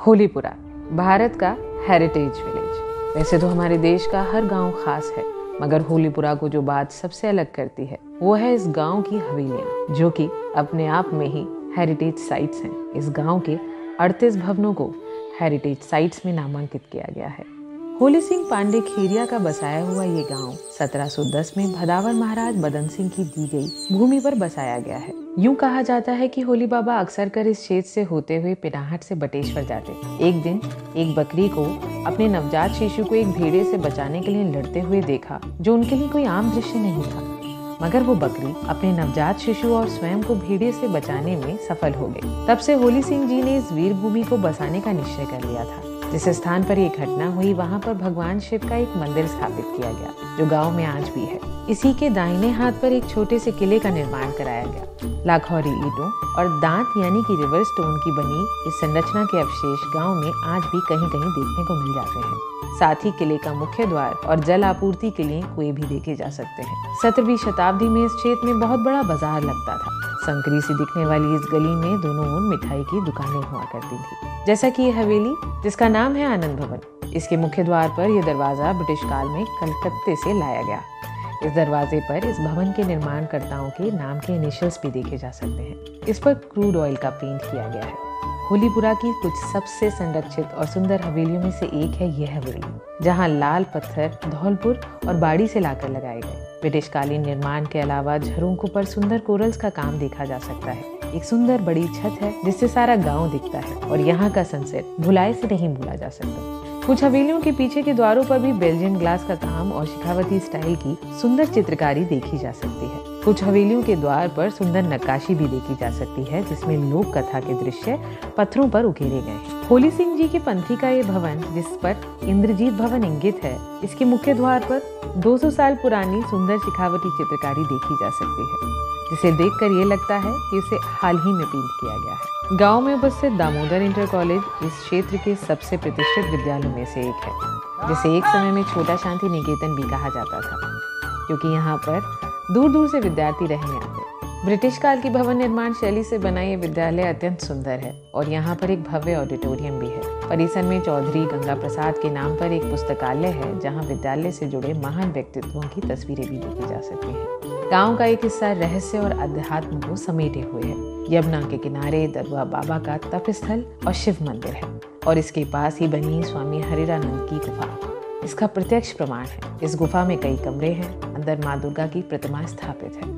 होलीपुरा भारत का heritage village. वैसे तो हमारे देश का हर गांव खास है, मगर होलीपुरा को जो बात सबसे अलग करती है वो है इस गांव की हवेलियां, जो कि अपने आप में ही हेरिटेज साइट्स हैं। इस गांव के 38 भवनों को हेरिटेज साइट्स में नामांकित किया गया है। होली सिंह पांडे खेरिया का बसाया हुआ ये गांव 1710 में भदावर महाराज मदन सिंह की दी गई भूमि पर बसाया गया है। यूं कहा जाता है कि होली बाबा अक्सर कर इस क्षेत्र से होते हुए पिनाहट से बटेश्वर जाते। एक दिन एक बकरी को अपने नवजात शिशु को एक भेड़े से बचाने के लिए लड़ते हुए देखा, जो उनके लिए कोई आम दृश्य नहीं था। मगर वो बकरी अपने नवजात शिशु और स्वयं को भेड़े से बचाने में सफल हो गई। तब से होली सिंह जी ने इस वीर भूमि को बसाने का निश्चय कर लिया था। जिस स्थान पर ये घटना हुई वहाँ पर भगवान शिव का एक मंदिर स्थापित किया गया, जो गांव में आज भी है। इसी के दाहिने हाथ पर एक छोटे से किले का निर्माण कराया गया। लाखौरी ईंटों और दांत यानी कि रिवर स्टोन की बनी इस संरचना के अवशेष गांव में आज भी कहीं कहीं देखने को मिल जाते हैं। साथ ही किले का मुख्य द्वार और जल आपूर्ति के लिए कुएं भी देखे जा सकते हैं। 17वीं शताब्दी में इस क्षेत्र में बहुत बड़ा बाजार लगता था। संकरी सी दिखने वाली इस गली में दोनों ओर मिठाई की दुकानें हुआ करती थी। जैसा कि ये हवेली, जिसका नाम है आनंद भवन, इसके मुख्य द्वार पर यह दरवाजा ब्रिटिश काल में कलकत्ते से लाया गया। इस दरवाजे पर इस भवन के निर्माणकर्ताओं के नाम के इनिशियल्स भी देखे जा सकते हैं। इस पर क्रूड ऑयल का पेंट किया गया है। होलीपुरा की कुछ सबसे संरक्षित और सुंदर हवेलियों में से एक है यह हवेली, जहां लाल पत्थर धौलपुर और बाड़ी से लाकर लगाए गए। ब्रिटिश कालीन निर्माण के अलावा झरोखों पर सुंदर कोरल्स का काम देखा जा सकता है। एक सुंदर बड़ी छत है जिससे सारा गांव दिखता है और यहाँ का सनसेट भुलाए से नहीं भूला जा सकता। कुछ हवेलियों के पीछे के द्वारों पर भी बेल्जियन ग्लास का काम और शिखावती स्टाइल की सुंदर चित्रकारी देखी जा सकती है। कुछ हवेलियों के द्वार पर सुंदर नक्काशी भी देखी जा सकती है, जिसमें लोक कथा के दृश्य पत्थरों पर उकेरे गए हैं। होली सिंह जी के पंथी का ये भवन, जिस पर इंद्रजीत भवन इंगित है, इसके मुख्य द्वार पर 200 साल पुरानी सुंदर शिखावती चित्रकारी देखी जा सकती है, जिसे देखकर ये लगता है कि इसे हाल ही में पेंट किया गया है। गांव में उपस्थित दामोदर इंटर कॉलेज इस क्षेत्र के सबसे प्रतिष्ठित विद्यालयों में से एक है, जिसे एक समय में छोटा शांति निकेतन भी कहा जाता था, क्योंकि यहाँ पर दूर दूर से विद्यार्थी रहने आते। ब्रिटिश काल की भवन निर्माण शैली से बना ये विद्यालय अत्यंत सुंदर है और यहाँ पर एक भव्य ऑडिटोरियम भी है। परिसर में चौधरी गंगा प्रसाद के नाम पर एक पुस्तकालय है, जहाँ विद्यालय से जुड़े महान व्यक्तित्वों की तस्वीरें भी देखी जा सकती हैं। गांव का एक हिस्सा रहस्य और अध्यात्म को समेटे हुए है। यमुना के किनारे दरुआ बाबा का तपस्थल और शिव मंदिर है और इसके पास ही बनी स्वामी हरिरानंद की गुफा इसका प्रत्यक्ष प्रमाण है। इस गुफा में कई कमरे हैं। अंदर माँ दुर्गा की प्रतिमा स्थापित है।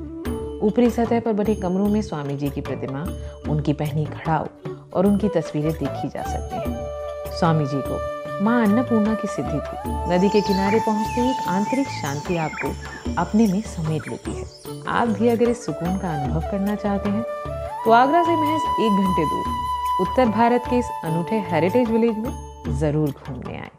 ऊपरी सतह पर बने कमरों में स्वामी जी की प्रतिमा, उनकी पहनी घड़ाव और उनकी तस्वीरें देखी जा सकती हैं। स्वामी जी को माँ अन्नपूर्णा की सिद्धि थी। नदी के किनारे पहुंचते ही एक आंतरिक शांति आपको अपने में समेट लेती है। आप भी अगर इस सुकून का अनुभव करना चाहते हैं तो आगरा से महज 1 घंटे दूर उत्तर भारत के इस अनूठे हेरिटेज विलेज में जरूर घूमने आए।